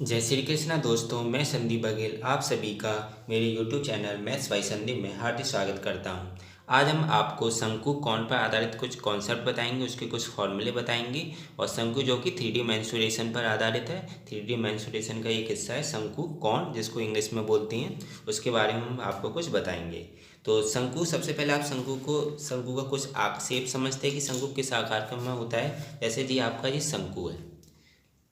जय श्री कृष्णा दोस्तों, मैं संदीप बघेल आप सभी का मेरे YouTube channel maths by Sandeep में हार्दिक स्वागत करता हूं। आज हम आपको शंकु कोण पर आधारित कुछ कॉन्सेप्ट बताएंगे, उसके कुछ फॉर्मूले बताएंगे। और शंकु जो कि 3D मेंसुरेशन पर आधारित है। 3D मेंसुरेशन का एक हिस्सा है शंकु कोण, जिसको इंग्लिश में बोलते हैं, उसके बारे में हम आपको कुछ बताएंगे। तो शंकु, सबसे पहले आप शंकु का कुछ शेप समझते हैं कि शंकु किस आकार का में होता है। जैसे जी आपका ये शंकु है,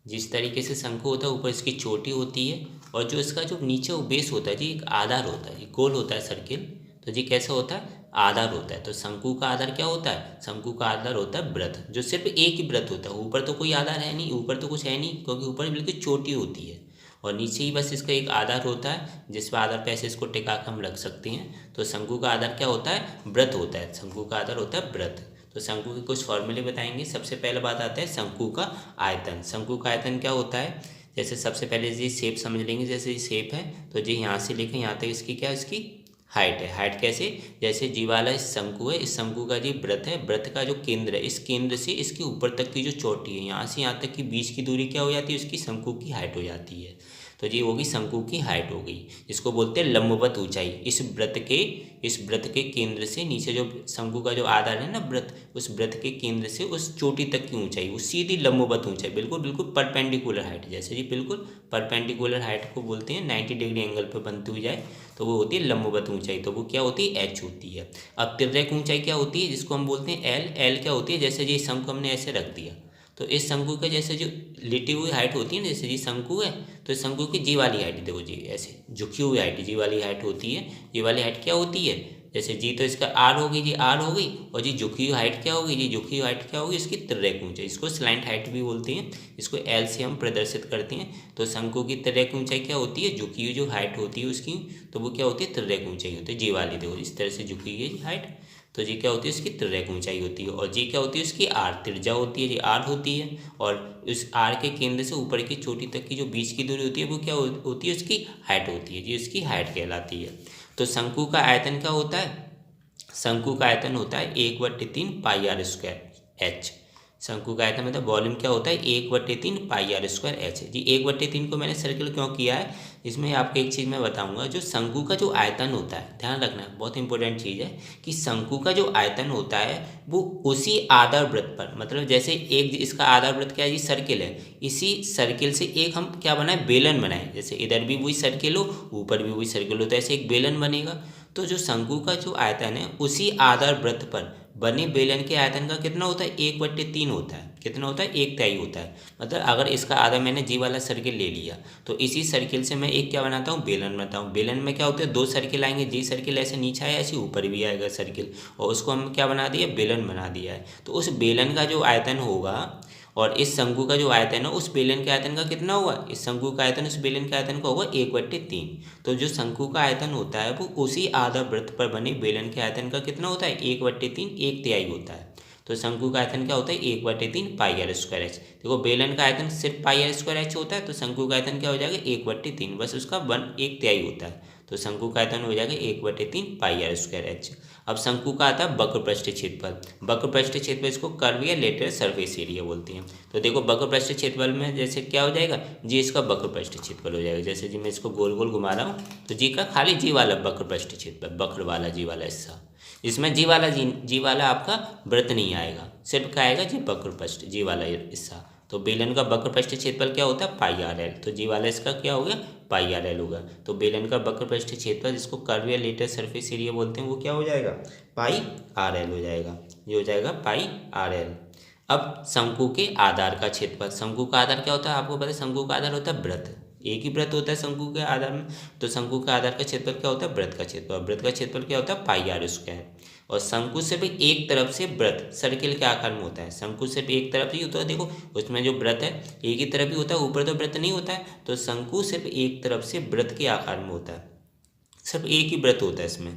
जिस तरीके से शंकु होता है ऊपर इसकी चोटी होती है और जो इसका जो नीचे बेस होता है जी एक आधार होता है, ये गोल होता है सर्किल। तो जी कैसा होता है, आधार होता है। तो शंकु का आधार क्या होता है, शंकु का आधार होता है वृत्त, जो सिर्फ एक ही वृत्त होता है। ऊपर तो कोई आधार है नहीं, ऊपर तो कुछ है नहीं, क्योंकि ऊपर बिल्कुल चोटी होती है और नीचे ही बस इसका एक आधार होता है, जिस पर आधार पे ऐसे इसको टिका कर हम रख सकते हैं। तो शंकु का आधार क्या होता है, वृत्त होता है। शंकु का आधार होता है वृत्त। तो शंकु के कुछ फॉर्मूले बताएंगे। सबसे पहले बात आता है शंकु का आयतन। शंकु का आयतन क्या होता है, जैसे सबसे पहले जी शेप समझ लेंगे। जैसे शेप है तो जी यहाँ से लेकर यहाँ तक इसकी क्या, इसकी हाइट है। हाइट कैसे, जैसे जी वाला इस शंकु है, इस शंकु का जी वृत्त है, वृत्त का जो केंद्र है, इस केंद्र से इसके ऊपर तक की जो चोटी है, यहाँ से यहाँ तक की बीच की दूरी क्या हो जाती है, उसकी शंकु की हाइट हो जाती है। तो जी होगी शंकु की हाइट हो गई, इसको बोलते हैं लंबवत ऊंचाई। इस वृत्त के केंद्र से नीचे जो शंकु का जो आधार है ना वृत्त, उस वृत्त के केंद्र से उस चोटी तक की ऊंचाई, वो सीधी लंबवत ऊंचाई, बिल्कुल बिल्कुल परपेंडिकुलर हाइट। जैसे जी बिल्कुल परपेंडिकुलर हाइट को बोलते हैं, 90 डिग्री एंगल पर बनती हुई जाए तो वो होती है लंबवत ऊंचाई। तो वो क्या होती है, एच होती है। अब तिर्यक ऊंचाई क्या होती है, जिसको हम बोलते हैं एल। एल क्या होती है, जैसे जी शंकु हमने ऐसे रख दिया तो इस शंकु के जैसे जो लिटी हुई हाइट होती है ना, जैसे जी शंकु है तो इस शंकु की जी वाली हाइट देखो जी, ऐसे झुकी हुई हाइट जी वाली हाइट होती है। जी वाली हाइट क्या होती है, जैसे जी तो इसका आर होगी जी, आर हो गई, और जी झुकी हुई हाइट क्या होगी, जी झुकी हुई हाइट क्या होगी, इसकी तिर्यक ऊंचाई। इसको स्लैंट हाइट भी बोलते हैं, इसको एल से हम प्रदर्शित करते हैं। तो शंकु की तिर्यक ऊंचाई क्या होती है, झुकी हुई जो हाइट होती है उसकी, तो वो क्या होती है, तिर्यक ऊंचाई होती है। जी वाली देखो इस तरह से झुकी हुई हाइट, तो जी क्या होती है, उसकी तिर्यक ऊंचाई होती है। और जी क्या होती है, उसकी आर, त्रिज्या होती है जी, आर होती है। और उस आर के केंद्र से ऊपर की चोटी तक की जो बीच की दूरी होती है वो क्या होती है, उसकी हाइट होती है जी, उसकी हाइट कहलाती है। तो शंकु का आयतन क्या होता है, शंकु का आयतन होता है 1/3 पाई r स्क्वायर एच। शंकु का आयतन मतलब वॉल्यूम क्या होता है, 1/3 पाई r स्क्वायर एच जी। 1/3 को मैंने सर्किल क्यों किया है, इसमें आपको एक चीज़ मैं बताऊंगा। जो शंकु का जो आयतन होता है, ध्यान रखना बहुत इंपॉर्टेंट चीज़ है कि शंकु का जो आयतन होता है वो उसी आधार वृत्त पर, मतलब जैसे एक इसका आधार वृत्त क्या है जी, सर्किल है, इसी सर्किल से एक हम क्या बनाए, बेलन बनाए। जैसे इधर भी वही सर्किल हो, ऊपर भी वही सर्किल हो, तो ऐसे एक बेलन बनेगा। तो जो शंकु का जो आयतन है उसी आधार वृत्त पर बने बेलन के आयतन का कितना होता है, 1/3 होता है। कितना होता है, 1/3 होता है। मतलब अगर इसका आधा मैंने जी वाला सर्किल ले लिया तो इसी सर्किल से मैं एक क्या बनाता हूँ, बेलन बनाता हूँ। बेलन में क्या होता है, दो सर्किल आएंगे, जी सर्किल ऐसे नीचे आया, ऐसे ऊपर भी आएगा सर्किल, और उसको हम क्या बना दिया, बेलन बना दिया है। तो उस बेलन का जो आयतन होगा और इस शंकु का जो आयतन है उस बेलन के आयतन का कितना होगा, इस शंकु का आयतन उस बेलन के आयतन का होगा 1/3। तो जो शंकु का आयतन होता है वो उसी आधा वृत्त पर बने बेलन के आयतन का कितना होता है, 1/3, 1/3 होता है। तो शंकु का आयतन क्या होता है, 1/3 पाई r स्क्वायर एच। देखो बेलन का आयतन सिर्फ पाई r स्क्वायर एच होता है, तो शंकु का आयतन क्या हो जाएगा, 1/3, बस उसका 1/3 होता है। तो शंकु का आयतन हो जाएगा 1/3 पाई r स्क्वायर एच। अब शंकु का आता है वक्र पृष्ठ क्षेत्रफल। वक्र पृष्ठ क्षेत्रफल इसको कर्व या लेटरल सरफेस एरिया बोलते हैं। तो देखो वक्र पृष्ठ क्षेत्रफल में जैसे क्या हो जाएगा जी, इसका वक्र पृष्ठ क्षेत्रफल हो जाएगा। जैसे जी मैं इसको गोल गोल घुमा रहा हूँ तो जी का खाली जी वाला वक्र पृष्ठ क्षेत्रफल, वक्र वाला जी वाला हिस्सा, इसमें जी वाला आपका वृत्त नहीं आएगा, सिर्फ क्या आएगा जी, वक्र पृष्ठ जी वाला हिस्सा। तो बेलन का वक्र पृष्ठ क्षेत्रफल क्या होता है, पाई आर एल। तो जी वाला इसका क्या हो गया, पाई आर एल होगा। तो बेलन का वक्र पृष्ठ क्षेत्रफल जिसको कर्व या लेटरल सरफेस एरिया बोलते हैं वो क्या हो जाएगा, पाई आर एल हो जाएगा। ये हो जाएगा पाई आर एल। अब शंकु के आधार का क्षेत्रफल। शंकु का आधार क्या होता है, आपको पता है शंकु का आधार होता है वृत्त, एक ही वृत्त होता है शंकु के आधार में। तो शंकु का आधार का क्षेत्रफल क्या होता है, वृत्त का क्षेत्रफल। वृत्त का क्षेत्रफल क्या होता है, पाई आर स्क्वायर। और शंकु से भी एक तरफ से वृत्त सर्किल के आकार में होता है, शंकु से भी एक तरफ ही होता है। देखो उसमें जो वृत्त है एक ही तरफ ही होता है, ऊपर तो वृत्त नहीं होता है। तो शंकु सिर्फ एक तरफ से वृत्त के आकार में होता है, सिर्फ एक ही वृत्त होता है इसमें।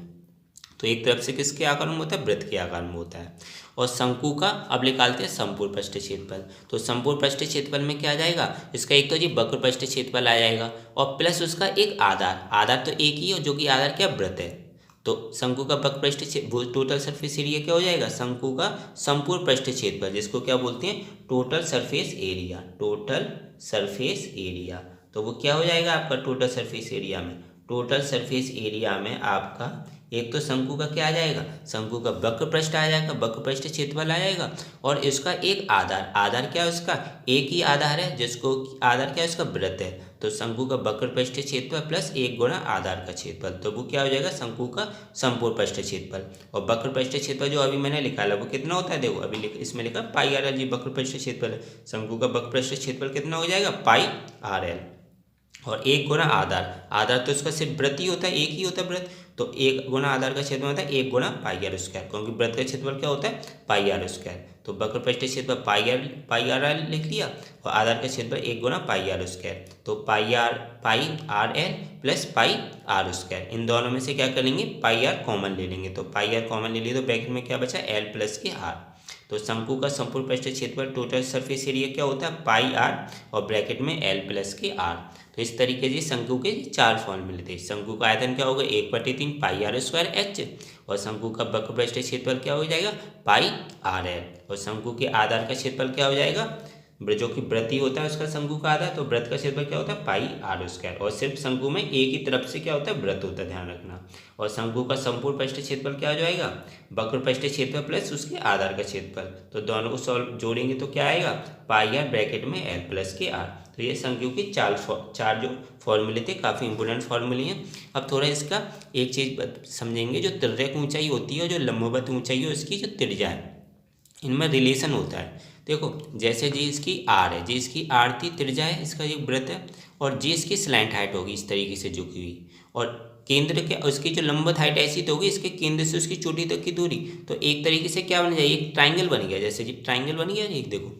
तो एक तरफ से किसके आकार में होता है, वृत्त के आकार में होता है। और शंकु का अब निकालते हैं संपूर्ण पृष्ठ क्षेत्रफल। तो संपूर्ण पृष्ठ क्षेत्रफल में क्या आ जाएगा, इसका एक तो जी वक्र पृष्ठ क्षेत्रफल आ जाएगा और प्लस उसका एक आधार, आधार तो एक ही है जो कि आधार क्या, वृत्त है। तो शंकु का वक्र पृष्ठ टोटल सरफेस एरिया क्या हो जाएगा, शंकु का संपूर्ण पृष्ठ क्षेत्रफल, जिसको क्या बोलते हैं, total surface area. Total surface area, तो वो क्या हो जाएगा आपका टोटल सरफेस एरिया में। टोटल सरफेस एरिया में आपका एक तो शंकु का क्या आ जाएगा, शंकु का वक्र पृष्ठ आ जाएगा, वक्र पृष्ठ क्षेत्रफल आ जाएगा, और इसका एक आधार, आधार क्या है उसका, एक ही आधार है जिसको आधार क्या है उसका वृत्त है। तो शंकु का वक्र पृष्ठ क्षेत्रफल प्लस 1 गुणा आधार का क्षेत्रफल, तो वो क्या हो जाएगा शंकु का संपूर्ण पृष्ठ क्षेत्रफल। और वक्र पृष्ठ क्षेत्रफल जो अभी मैंने लिखा है वो कितना होता है, देखो अभी इसमें लिखा पाई आर एल, जी वक्र पृष्ठ क्षेत्रफल है। शंकु का वक्र पृष्ठ क्षेत्रफल कितना हो जाएगा, पाई आर एल, और 1 गुणा आधार, आधार तो इसका सिर्फ वृत्त ही होता है, एक ही होता है वृत्त, तो 1 गुणा आधार का क्षेत्रफल होता है 1 गुणा पाई आर स्क्वायर, क्योंकि वृत्त का क्षेत्रफल क्या होता है पाई आर स्क्वायर। तो वक्र पृष्ठ क्षेत्रफल पाई आर एल लिख लिया, और आधार का क्षेत्रफल 1 गुणा पाई आर स्क्वायर, तो pi r l plus pi r square. इन दोनों में से क्या करेंगे, पाई आर कॉमन ले लेंगे, तो पाई आर कॉमन ले लिए तो ब्रैकेट में क्या बचा, एल प्लस के आर। तो शंकु का संपूर्ण पृष्ठ क्षेत्रफल टोटल सरफेस एरिया क्या होता है, पाई आर और ब्रैकेट में एल प्लस के आर। तो इस तरीके से शंकु के 4 फॉर्मूले थे। शंकु का आयतन क्या होगा, 1/3 पाई आर स्क्वायर एच, और शंकु का वक्र पृष्ठ क्षेत्रफल क्या हो जाएगा, पाई आर एल, और शंकु के आधार का क्षेत्रफल क्या हो जाएगा, जो कि वृत्त होता है उसका शंकु का आधार, तो वृत्त का क्षेत्रफल क्या होता है पाई आर स्क्वायर, और सिर्फ शंकु में एक ही तरफ से क्या होता है वृत्त होता है, ध्यान रखना। और शंकु का संपूर्ण पृष्ठ क्षेत्रफल क्या हो जाएगा, वक्र पृष्ठ क्षेत्रफल प्लस उसके आधार का क्षेत्रफल, तो दोनों को सॉल्व जोड़ेंगे तो क्या आएगा, पाई आर ब्रैकेट में एल प्लस के आर। तो ये शंकु की चार जो फॉर्मूले थे, काफ़ी इंपोर्टेंट फॉर्मूले हैं। अब थोड़ा इसका एक चीज़ समझेंगे, जो तिर्यक ऊंचाई होती है और जो लंबवत ऊंचाई है उसकी जो त्रिज्या है, इनमें रिलेशन होता है। देखो जैसे जी इसकी आर है, जी इसकी आर थी, त्रिज्या है, इसका एक वृत्त है, और जी इसकी स्लैंट हाइट होगी इस तरीके से झुकी हुई, और केंद्र के उसकी जो लंबवत हाइट ऐसी तो होगी इसके केंद्र से उसकी चोटी तक की दूरी, तो एक तरीके से क्या बन जाएगी, एक ट्राइंगल बन गया। जैसे जी ट्राइंगल बन गया, एक देखो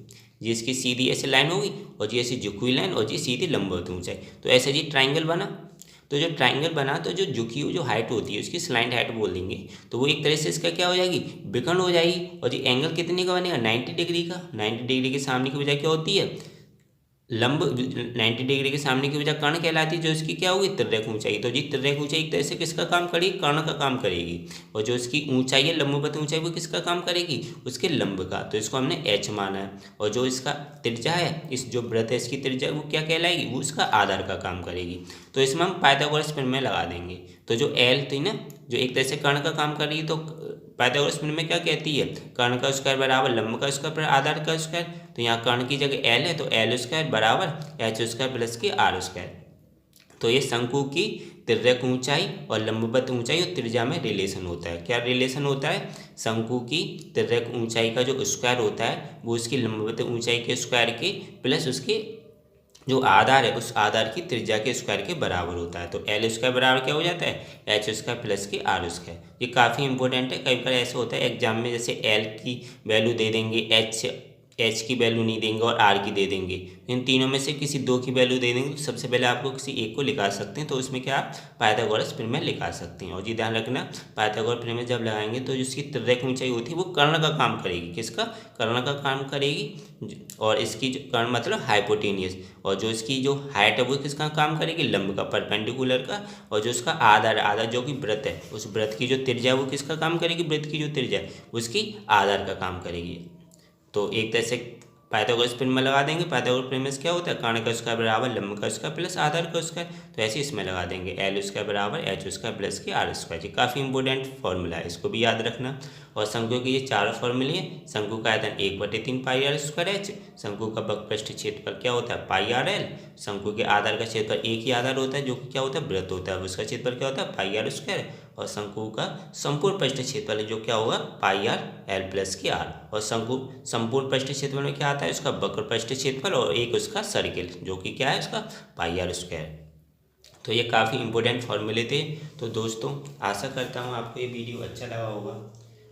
जी इसकी सीधी ऐसे लाइन होगी, और जी ऐसी झुकी हुई लाइन, और जी सीधी लंबवत ऊंचाई, तो ऐसे जी ट्राइंगल बना। तो जो ट्राइंगल बना तो जो झुकी हुई जो हाइट होती है उसकी स्लाइंट हाइट बोल देंगे, तो वो एक तरह से इसका क्या हो जाएगी, विकर्ण हो जाएगी। और जी एंगल कितने का बनेगा, 90 डिग्री का। 90 डिग्री के सामने की वजह क्या होती है, लंब 90 डिग्री के सामने की वजह कर्ण कहलाती है, जो इसकी क्या होगी तिर्यक ऊंचाई। तो जी तिर्यक ऊंचाई एक तरह से किसका काम करेगी, कर्ण का काम करेगी, और जो इसकी ऊंचाई है लंबवत ऊंचाई वो किसका काम करेगी, उसके लंब का, तो इसको हमने एच माना है। और जो इसका त्रिज्या है, इस जो वृत्त है इसकी त्रिज्या वो क्या कहलाएगी, वो इसका आधार का काम करेगी। तो इसमें हम पाइथागोरस प्रमेय लगा देंगे। तो जो एल थी ना, जो एक तरह से कर्ण का काम कर रही है, तो पाइथागोरस प्रमेय में क्या कहती है, कर्ण का स्क्वायर बराबर लंब का स्क्वायर पर आधार का स्क्वायर। तो यहाँ कर्ण की जगह एल है, तो एल स्क्वायर बराबर एच स्क्वायर प्लस के आर स्क्वायर। तो ये शंकु की तिर्यक ऊंचाई और लंबवत ऊंचाई और त्रिज्या में रिलेशन होता है। क्या रिलेशन होता है, शंकु की तिर्यक ऊंचाई का जो स्क्वायर होता है वो उसकी लंबवत ऊंचाई के स्क्वायर के प्लस उसके जो आधार है उस आधार की त्रिज्या के स्क्वायर के बराबर होता है। तो एल स्क्वायर बराबर क्या हो जाता है, एच स्क्वायर प्लस के आर स्क्वायर। ये काफ़ी इंपॉर्टेंट है, कई बार ऐसा होता है एग्जाम में, जैसे एल की वैल्यू दे देंगे, एच की वैल्यू नहीं देंगे और आर की दे देंगे, इन तीनों में से किसी दो की वैल्यू दे देंगे, तो सबसे पहले आपको किसी एक को लिखा सकते हैं, तो उसमें क्या आप पाइथागोरस प्रमेय लिखा सकते हैं। और जी ध्यान रखना, पाइथागोरस प्रमेय जब लगाएंगे तो जिसकी तिर्यक ऊंचाई होती है वो कर्ण का काम करेगी, किसका, कर्ण का काम करेगी, और इसकी जो कर्ण मतलब हाइपोटेनियस, और जो इसकी जो हाइट है वो किसका काम करेगी, लंब का, परपेंडिकुलर का, और जो उसका आधार आधार जो कि वृत्त है उस वृत्त की जो त्रिज्या वो किसका काम करेगी, वृत्त की जो त्रिज्या उसकी आधार का काम करेगी। तो एक तरह से पाइथागोरस प्रमेय लगा देंगे। पाइथागोरस प्रमेय से क्या होता है, कर्ण का स्क्वायर बराबर लंब का स्क्वायर प्लस आधार का स्क्वायर, तो ऐसे इसमें लगा देंगे एल स्क्वायर बराबर एच स्क्वायर प्लस के आर स्क्वायर। ये काफ़ी इंपॉर्टेंट फॉर्मूला है, इसको भी याद रखना। और शंकु के ये चारों फॉर्मूले हैं। शंकु का आयतन 1/3 पाई आर स्क्वायर एच, शंकु का वक्रपृष्ठ क्षेत्रफल क्या होता है पाई आर एल, शंकु के आधार का क्षेत्रफल एक ही आधार होता है जो कि क्या होता है वृत्त होता है, उसका क्षेत्रफल क्या होता है पाई आर स्क्वायर, और शंकु का संपूर्ण पृष्ठ क्षेत्रफल जो क्या होगा पाई आर एल प्लस के आर। और शंकु संपूर्ण पृष्ठ क्षेत्रफल में क्या आता है, उसका वक्र पृष्ठ क्षेत्रफल और एक उसका सर्किल जो कि क्या है उसका पाई आर स्क्वायर। तो ये काफ़ी इंपॉर्टेंट फॉर्मूले थे। तो दोस्तों आशा करता हूँ आपको ये वीडियो अच्छा लगा होगा।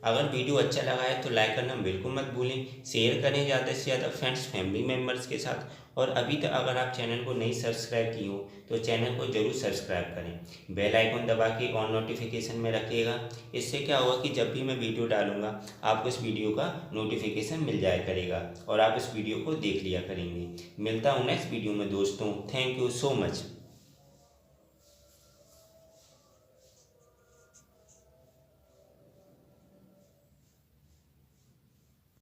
अगर वीडियो अच्छा लगा है तो लाइक करना बिल्कुल मत भूलें, शेयर करें ज़्यादा से ज़्यादा फ्रेंड्स फैमिली मेम्बर्स के साथ। और अभी तक अगर आप चैनल को नहीं सब्सक्राइब की हो तो चैनल को जरूर सब्सक्राइब करें, बेल आइकन दबा के ऑन नोटिफिकेशन में रखिएगा। इससे क्या होगा कि जब भी मैं वीडियो डालूंगा आपको इस वीडियो का नोटिफिकेशन मिल जाया करेगा और आप इस वीडियो को देख लिया करेंगे। मिलता हूँ नेक्स्ट वीडियो में दोस्तों, थैंक यू सो मच।